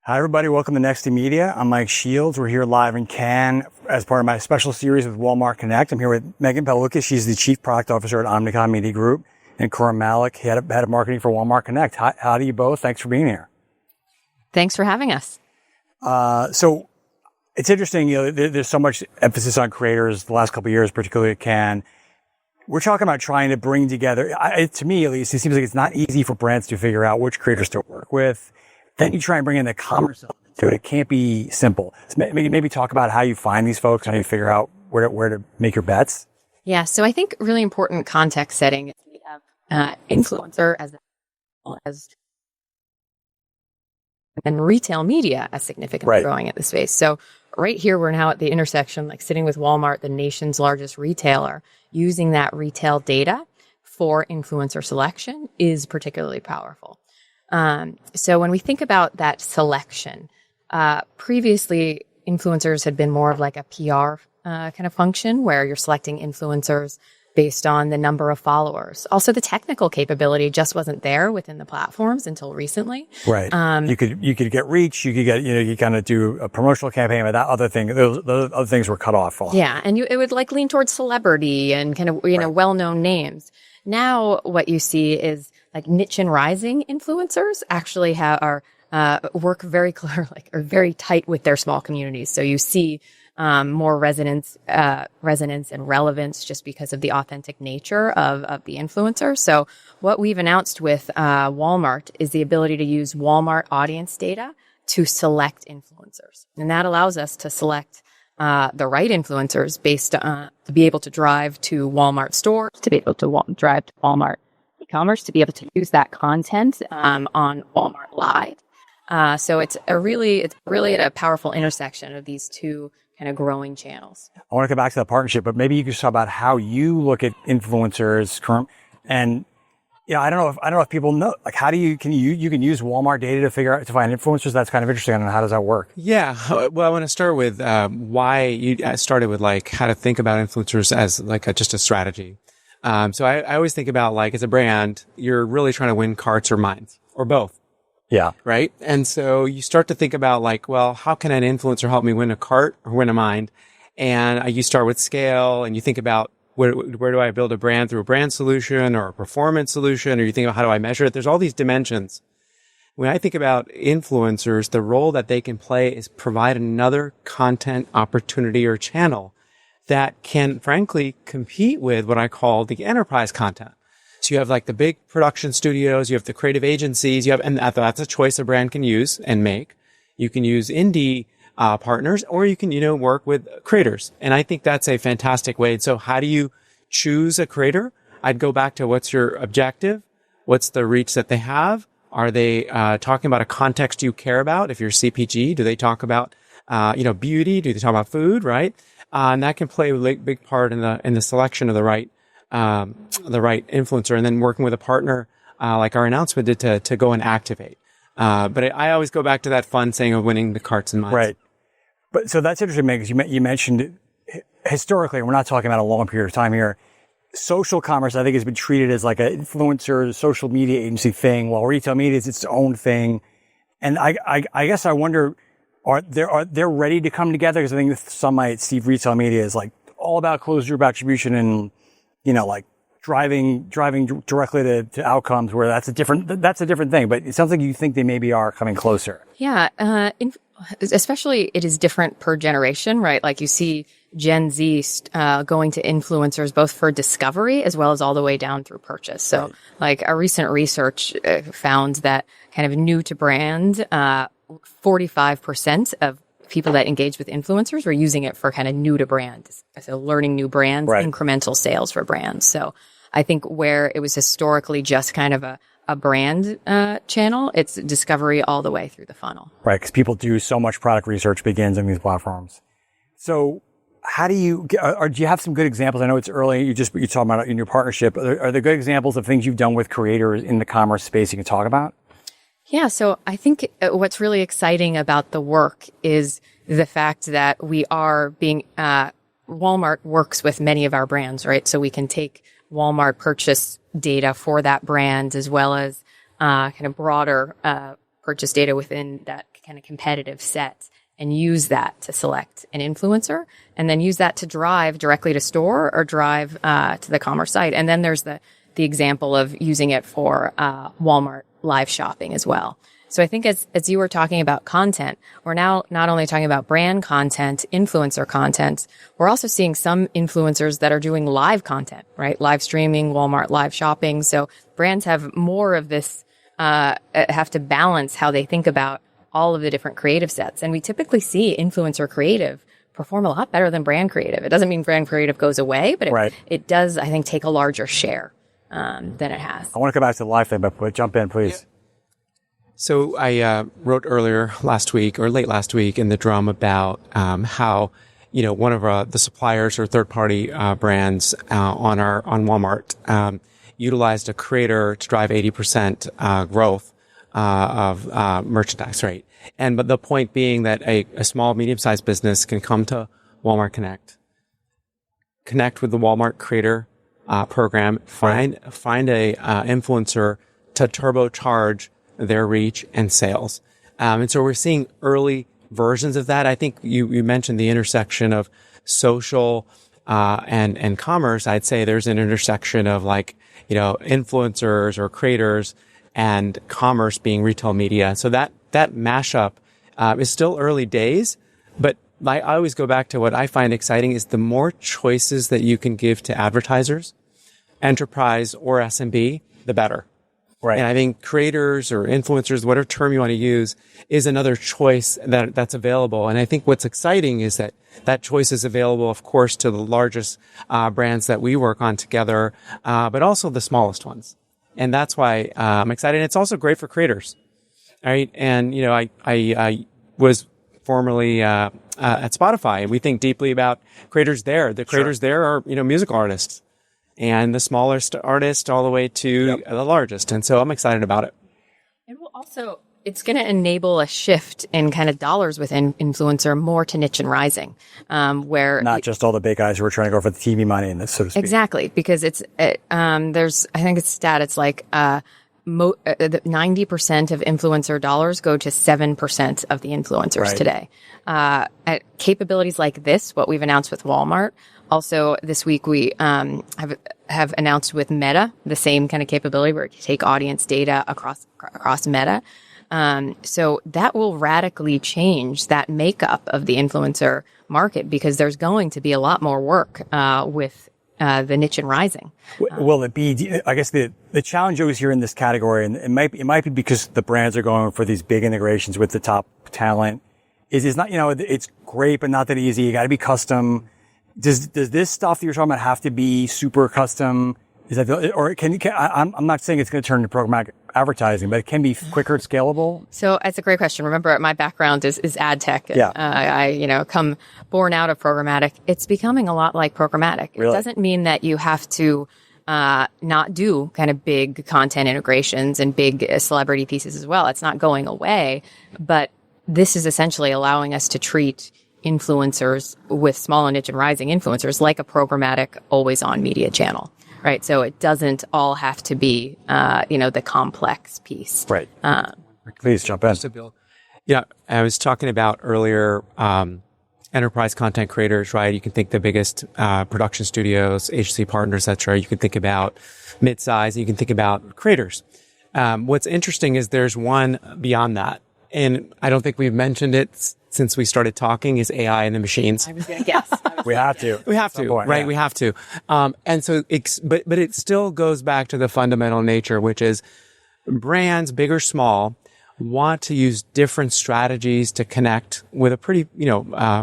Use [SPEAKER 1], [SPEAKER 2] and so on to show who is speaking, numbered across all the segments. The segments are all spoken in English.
[SPEAKER 1] Hi, everybody. Welcome to Next to Media. I'm Mike Shields. We're here live in Cannes as part of my special series with Walmart Connect. I'm here with Megan Pagliuca. She's the Chief Product Officer at Omnicom Media Group, and Khurrum Malik, Head of Marketing for Walmart Connect. How do you both? Thanks for being here.
[SPEAKER 2] Thanks for having us.
[SPEAKER 1] So it's interesting, there's so much emphasis on creators the last couple of years, particularly at Cannes. We're talking about trying to bring together, to me at least, it seems like it's not easy for brands to figure out which creators to work with. Then you try and bring in the commerce element to it. It can't be simple. So maybe talk about how you find these folks, how you figure out where to make your bets.
[SPEAKER 2] Yeah, so I think really important context setting is we have influencer as and retail media as significantly growing at the space. So right here, we're now at the intersection, like sitting with Walmart, the nation's largest retailer, using that retail data for influencer selection is particularly powerful. So when we think about that selection, previously influencers had been more of like a PR kind of function where you're selecting influencers based on the number of followers. Also, the technical capability just wasn't there within the platforms until recently.
[SPEAKER 1] Right. You could get reach. You could get, you kind of do a promotional campaign, but that other thing, those other things were cut off.
[SPEAKER 2] Yeah. And it would like lean towards celebrity and kind of, well-known names. Now what you see is like niche and rising influencers actually work very clear, are very tight with their small communities. So you see more resonance and relevance just because of the authentic nature of the influencer. So what we've announced with Walmart is the ability to use Walmart audience data to select influencers. And that allows us to select the right influencers based on to be able to drive to Walmart stores, to be able to drive to Walmart e-commerce, to be able to use that content on Walmart Live. So it's really at a powerful intersection of these two kind of growing channels.
[SPEAKER 1] I want to come back to that partnership, but maybe you could talk about how you look at influencers, and I don't know if people know, like, how do you can use Walmart data to find influencers? That's kind of interesting. I don't know, how does that work?
[SPEAKER 3] Yeah. Well, I want to start with why you started with like how to think about influencers as like just a strategy. So I always think about, like, as a brand, you're really trying to win hearts or minds or both.
[SPEAKER 1] Yeah.
[SPEAKER 3] Right. And so you start to think about, like, well, how can an influencer help me win a cart or win a mind? And you start with scale, and you think about where do I build a brand through a brand solution or a performance solution? Or you think about how do I measure it? There's all these dimensions. When I think about influencers, the role that they can play is provide another content opportunity or channel that can frankly compete with what I call the enterprise content. So you have like the big production studios, you have the creative agencies, and that's a choice a brand can use and make. You can use indie partners, or you can, work with creators. And I think that's a fantastic way. So how do you choose a creator? I'd go back to what's your objective? What's the reach that they have? Are they talking about a context you care about? If you're CPG, do they talk about, beauty? Do they talk about food, right? And that can play a big part in the selection of the right influencer, and then working with a partner, like our announcement did to go and activate. But I always go back to that fun saying of winning the carts and minds.
[SPEAKER 1] Right. But so that's interesting, because you mentioned historically, we're not talking about a long period of time here. Social commerce, I think, has been treated as like an influencer, social media agency thing, while retail media is its own thing. And I guess I wonder, are they ready to come together? Because I think some might see retail media as like all about closed loop attribution and, like driving directly to outcomes, where that's a different thing. But it sounds like you think they maybe are coming closer.
[SPEAKER 2] Yeah. Especially it is different per generation, right? Like you see Gen Z going to influencers both for discovery as well as all the way down through purchase. So like our recent research found that kind of new to brand, 45% of people that engage with influencers were using it for kind of new to brand. So learning new brands, incremental sales for brands. So I think where it was historically just kind of a brand channel, it's discovery all the way through the funnel. Right,
[SPEAKER 1] because people do so much product research begins on these platforms. So how do you have some good examples? I know it's early. You're talking about in your partnership. Are there good examples of things you've done with creators in the commerce space you can talk about?
[SPEAKER 2] Yeah, so I think what's really exciting about the work is the fact that we are Walmart works with many of our brands, right? So we can take Walmart purchase data for that brand as well as kind of broader purchase data within that kind of competitive set and use that to select an influencer and then use that to drive directly to store or drive to the commerce site. And then there's the example of using it for Walmart live shopping as well. So I think as you were talking about content, we're now not only talking about brand content, influencer content, we're also seeing some influencers that are doing live content, right? Live streaming, Walmart live shopping. So brands have more of this, have to balance how they think about all of the different creative sets. And we typically see influencer creative perform a lot better than brand creative. It doesn't mean brand creative goes away, but it does, I think, take a larger share than it has.
[SPEAKER 1] I want to come back to the live thing, but jump in, please.
[SPEAKER 3] Yeah. So I wrote earlier last week or late last week in the Drum about how one of the suppliers or third-party brands on Walmart utilized a creator to drive 80% growth of merchandise rate. But the point being that a small, medium-sized business can come to Walmart connect with the Walmart Creator program, find a influencer to turbocharge their reach and sales. And so we're seeing early versions of that. I think you mentioned the intersection of social and commerce. I'd say there's an intersection of influencers or creators and commerce being retail media. So that mashup is still early days, but I always go back to what I find exciting is the more choices that you can give to advertisers, enterprise or SMB, the better.
[SPEAKER 1] Right.
[SPEAKER 3] And I think creators or influencers, whatever term you want to use, is another choice that's available. And I think what's exciting is that choice is available, of course, to the largest brands that we work on together, but also the smallest ones. And that's why I'm excited. And it's also great for creators, right? And I was formerly at Spotify, and we think deeply about creators there. The creators there are musical artists. And the smallest artist all the way to the largest. And so I'm excited about it.
[SPEAKER 2] It will also, it's going to enable a shift in kind of dollars within influencer more to niche and rising, where
[SPEAKER 1] not just all the big guys who are trying to go for the TV money and this, so to speak.
[SPEAKER 2] Exactly. Because there's, I think it's stat, it's like, 90% of influencer dollars go to 7% of the influencers today. At capabilities like this, what we've announced with Walmart. Also, this week we have announced with Meta the same kind of capability where you take audience data across Meta. So that will radically change that makeup of the influencer market because there's going to be a lot more work with the niche and rising.
[SPEAKER 1] Will it be? I guess the challenge always here in this category, and it might be because the brands are going for these big integrations with the top talent. Is not it's great, but not that easy. You got to be custom. Does this stuff that you're talking about have to be super custom? Is that, or I'm not saying it's going to turn into programmatic advertising, but it can be quicker, scalable.
[SPEAKER 2] So it's a great question. Remember, my background is ad tech.
[SPEAKER 1] Yeah.
[SPEAKER 2] I come born out of programmatic. It's becoming a lot like programmatic.
[SPEAKER 1] Really?
[SPEAKER 2] It doesn't mean that you have to not do kind of big content integrations and big celebrity pieces as well. It's not going away, but this is essentially allowing us to treat influencers with small and niche and rising influencers like a programmatic always on media channel, right? So it doesn't all have to be, the complex piece.
[SPEAKER 1] Right. Please jump in.
[SPEAKER 3] Yeah. I was talking about earlier, enterprise content creators, right? You can think the biggest, production studios, agency partners, etc. You can think about mid-size, you can think about creators. What's interesting is there's one beyond that. And I don't think we've mentioned it since we started talking is AI and the machines.
[SPEAKER 2] I was going to guess.
[SPEAKER 1] We have to,
[SPEAKER 3] right? Yeah. We have to. And so, but it still goes back to the fundamental nature, which is brands, big or small, want to use different strategies to connect with a pretty,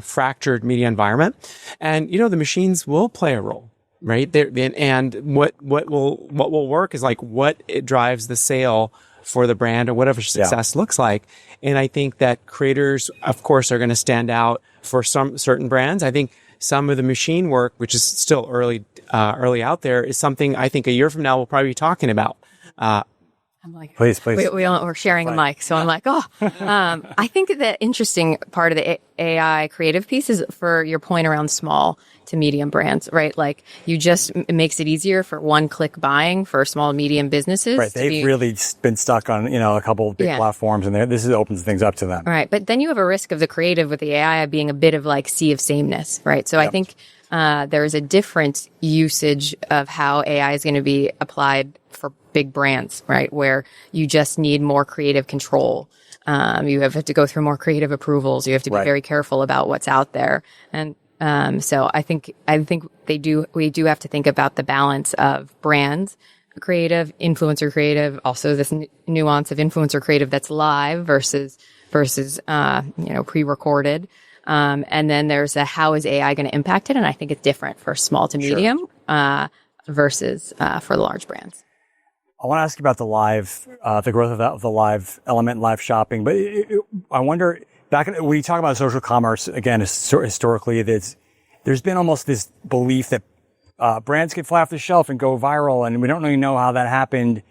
[SPEAKER 3] fractured media environment. And, the machines will play a role, right? And what will work is like what it drives the sale for the brand or whatever success looks like. And I think that creators, of course, are going to stand out for some certain brands. I think some of the machine work, which is still early out there, is something I think a year from now we'll probably be talking about.
[SPEAKER 2] I'm like,
[SPEAKER 1] Please.
[SPEAKER 2] we're sharing a mic. So I'm like, I think the interesting part of the AI creative piece is for your point around small to medium brands, right? Like it makes it easier for one-click buying for small, medium businesses.
[SPEAKER 1] Right. They've really been stuck on, a couple of big platforms, and this opens things up to them.
[SPEAKER 2] Right. But then you have a risk of the creative with the AI being a bit of like sea of sameness, right? So I think there's a different usage of how AI is going to be applied for big brands, right? Where you just need more creative control. You have to go through more creative approvals. You have to be very careful about what's out there. And so I think we do have to think about the balance of brands creative, influencer creative, also this nuance of influencer creative that's live versus pre-recorded. And then there's how is AI going to impact it? And I think it's different for small to medium, versus, for large brands.
[SPEAKER 1] I want to ask you about the growth of the live element, live shopping. But I wonder, when you talk about social commerce, again, historically, there's been almost this belief that brands can fly off the shelf and go viral, and we don't really know how that happened.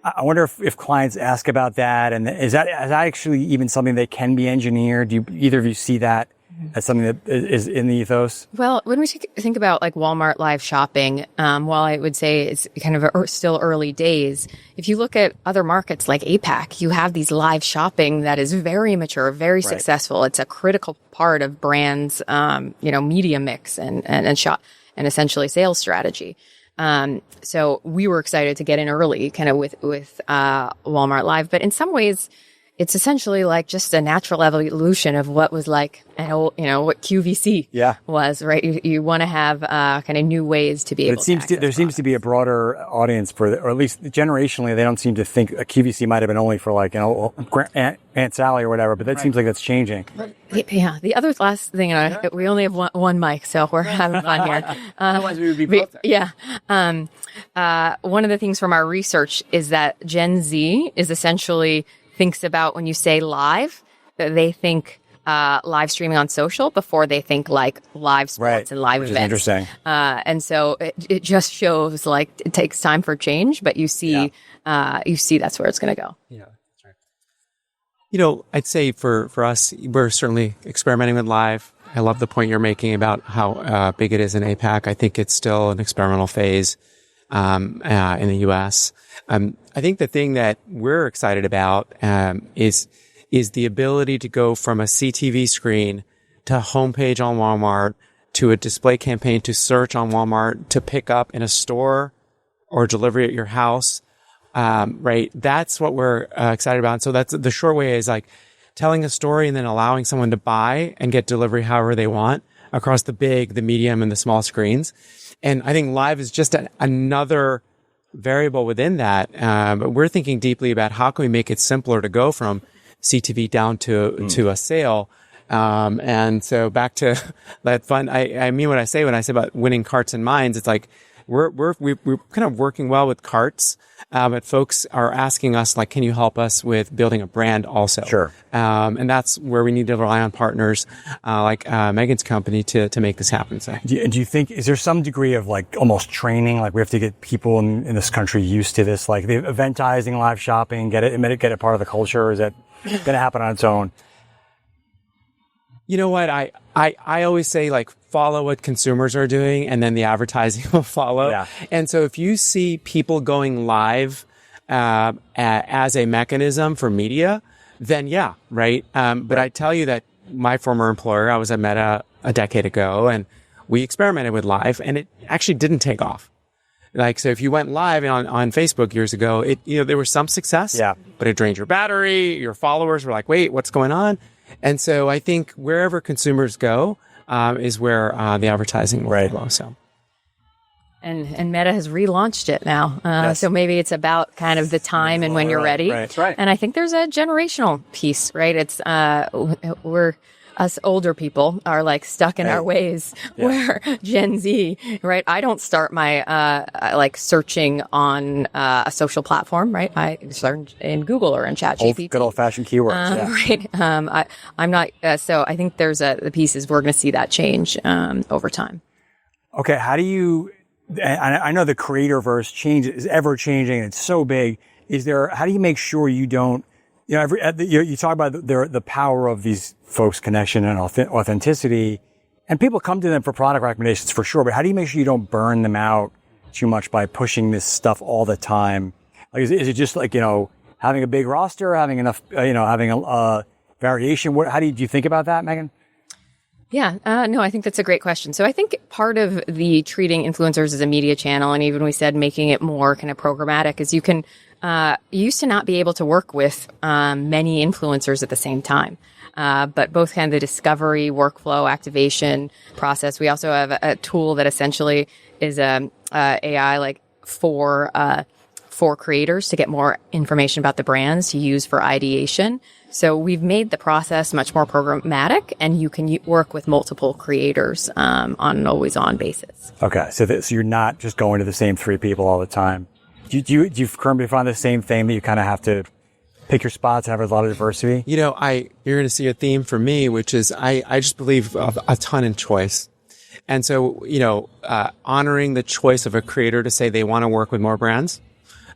[SPEAKER 1] I wonder if clients ask about that, and is that actually even something that can be engineered? Do either of you see that as something that is in the ethos?
[SPEAKER 2] Well, when we think about like Walmart live shopping, while I would say it's kind of still early days, if you look at other markets like APAC, you have these live shopping that is very mature, very successful. It's a critical part of brands, media mix and shop and essentially sales strategy. So we were excited to get in early kind of with Walmart Live, but in some ways it's essentially like just a natural evolution of what was like what QVC was, right? You want to have kind of new ways to be able to
[SPEAKER 1] there seems to be a broader audience or at least generationally, they don't seem to think a QVC might have been only for like, Aunt Sally or whatever, but that seems like that's changing.
[SPEAKER 2] Yeah. The other last thing, we only have one mic, so we're having fun here.
[SPEAKER 3] Otherwise we would be both there.
[SPEAKER 2] Yeah. One of the things from our research is that Gen Z is essentially thinks about when you say live, they think live streaming on social before they think like live sports and live events.
[SPEAKER 1] Interesting.
[SPEAKER 2] And so it just shows like it takes time for change, but you see that's where it's going to go.
[SPEAKER 3] Yeah, that's right. I'd say for us, we're certainly experimenting with live. I love the point you're making about how big it is in APAC. I think it's still an experimental phase in the US. I think the thing that we're excited about is the ability to go from a CTV screen to homepage on Walmart to a display campaign to search on Walmart to pick up in a store or delivery at your house. Right? That's what we're excited about. And so that's the short way is like telling a story and then allowing someone to buy and get delivery however they want across the big, the medium, and the small screens. And I think live is just another variable within that. But we're thinking deeply about how can we make it simpler to go from CTV down to a sale. And so back to that fun, I mean what I say when I say about winning carts and minds. It's like we're kind of working well with carts, but folks are asking us like, can you help us with building a brand also?
[SPEAKER 1] Sure.
[SPEAKER 3] And that's where we need to rely on partners like Megan's company to make this happen. So,
[SPEAKER 1] do you think is there some degree of like almost training? Like we have to get people in this country used to this, like the eventizing, live shopping, get it part of the culture? Or is that going to happen on its own?
[SPEAKER 3] You know what? I always say like follow what consumers are doing and then the advertising will follow.
[SPEAKER 1] Yeah.
[SPEAKER 3] And so if you see people going live as a mechanism for media, then yeah, right? But I tell you that my former employer, I was at Meta a decade ago and we experimented with live and it actually didn't take off. Like, so if you went live on Facebook years ago, there was some success, but it drained your battery. Your followers were like, wait, what's going on? And so I think wherever consumers go, is where, the advertising will go. So.
[SPEAKER 2] And Meta has relaunched it now. So maybe it's about kind of the time and when you're ready.
[SPEAKER 1] Right. That's right.
[SPEAKER 2] And I think there's a generational piece, right? It's, us older people are like stuck in our ways where Gen Z, right? I don't start my, like searching on, a social platform, right? I search in Google or in ChatGPT.
[SPEAKER 1] Good old fashioned keywords.
[SPEAKER 2] Right. I'm not, so I think there's the pieces we're going to see that change, over time.
[SPEAKER 1] Okay. How do you, I know the creator verse is ever changing. It's so big. how do you make sure you don't, you talk about the power of these folks' connection and authenticity, and people come to them for product recommendations for sure, but how do you make sure you don't burn them out too much by pushing this stuff all the time? Like, is it just like, having a big roster, having enough, having a variation? How do you think about that, Megan?
[SPEAKER 2] Yeah, no, I think that's a great question. So I think part of the treating influencers as a media channel, and even we said making it more kind of programmatic, is you used to not be able to work with many influencers at the same time. But both kind of the discovery, workflow, activation process. We also have a tool that essentially is AI like for creators to get more information about the brands to use for ideation. So we've made the process much more programmatic, and you can work with multiple creators on an always-on basis.
[SPEAKER 1] Okay, so you're not just going to the same 3 people all the time. Do you currently find the same thing that you kind of have to pick your spots and have a lot of diversity?
[SPEAKER 3] You're going to see a theme for me, which is I just believe a ton in choice. And so, honoring the choice of a creator to say they want to work with more brands,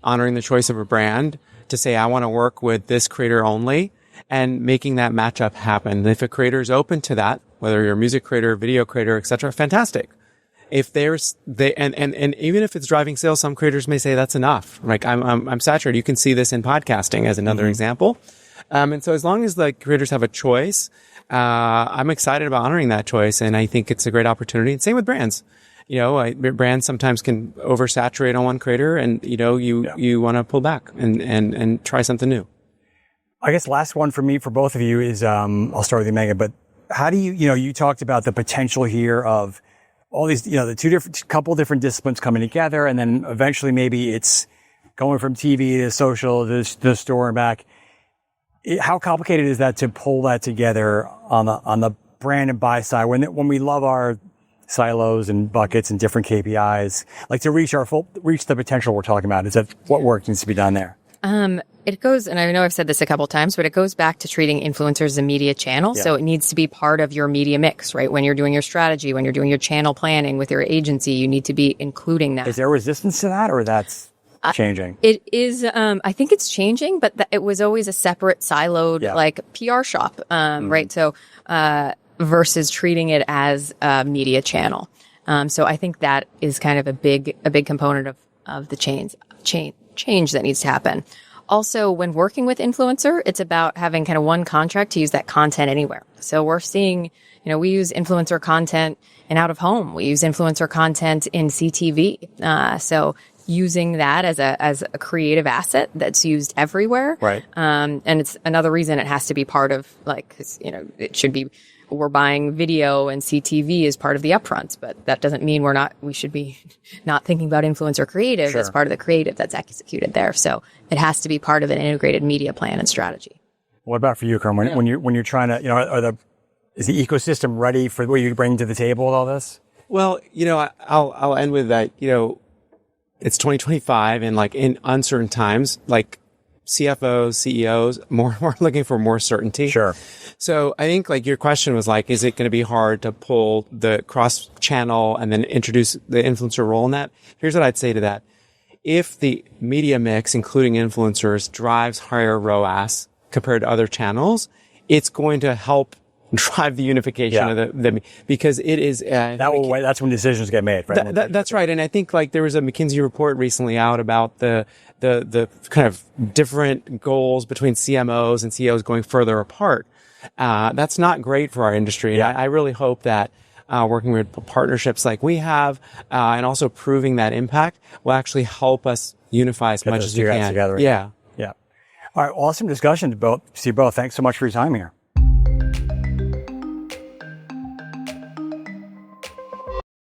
[SPEAKER 3] honoring the choice of a brand to say, I want to work with this creator only, and making that matchup happen. And if a creator is open to that, whether you're a music creator, video creator, etc., fantastic. If and even if it's driving sales, some creators may say that's enough. Like I'm saturated. You can see this in podcasting as another example. And so as long as the creators have a choice, I'm excited about honoring that choice. And I think it's a great opportunity. And same with brands. Brands sometimes can oversaturate on one creator, and you want to pull back and try something new.
[SPEAKER 1] I guess last one for me, for both of you, is I'll start with you, Megan. But how do you talked about the potential here of all these, the couple different disciplines coming together, and then eventually maybe it's going from TV to social to the store and back. How complicated is that to pull that together on the brand and buy side when we love our silos and buckets and different KPIs, like to reach the potential we're talking about? Is that what work needs to be done there?
[SPEAKER 2] It goes, and I know I've said this a couple times, but it goes back to treating influencers as a media channel. Yeah. So it needs to be part of your media mix, right? When you're doing your strategy, when you're doing your channel planning with your agency, you need to be including that.
[SPEAKER 1] Is there resistance to that, or that's changing?
[SPEAKER 2] It is, I think it's changing, but it was always a separate siloed, like PR shop, right? So, versus treating it as a media channel. So I think that is kind of a big component of the change that needs to happen. Also, when working with influencer, it's about having kind of one contract to use that content anywhere. So we're seeing, we use influencer content in out of home. We use influencer content in CTV. So using that as a creative asset that's used everywhere.
[SPEAKER 1] Right.
[SPEAKER 2] And it's another reason it has to be part of it should be, we're buying video and CTV as part of the upfronts, but that doesn't mean we should be not thinking about influencer creative as part of the creative that's executed there. So it has to be part of an integrated media plan and strategy.
[SPEAKER 1] What about for you, Khurrum? When you're trying to, is the ecosystem ready for what you bring to the table with all this?
[SPEAKER 3] Well, I'll end with that. It's 2025, and in uncertain times, CFOs, CEOs, more looking for more certainty.
[SPEAKER 1] Sure.
[SPEAKER 3] So I think your question was is it going to be hard to pull the cross channel and then introduce the influencer role in that? Here's what I'd say to that. If the media mix, including influencers, drives higher ROAS compared to other channels, it's going to help drive the unification of the because it is
[SPEAKER 1] that's when decisions get made, right?
[SPEAKER 3] That's right. And I think there was a McKinsey report recently out about the kind of different goals between CMOs and CEOs going further apart. That's not great for our industry.
[SPEAKER 1] Yeah.
[SPEAKER 3] And I really hope that working with partnerships like we have and also proving that impact will actually help us unify as much as we can.
[SPEAKER 1] Together.
[SPEAKER 3] Yeah.
[SPEAKER 1] All right. Awesome discussion to both. See you both. Thanks so much for your time here.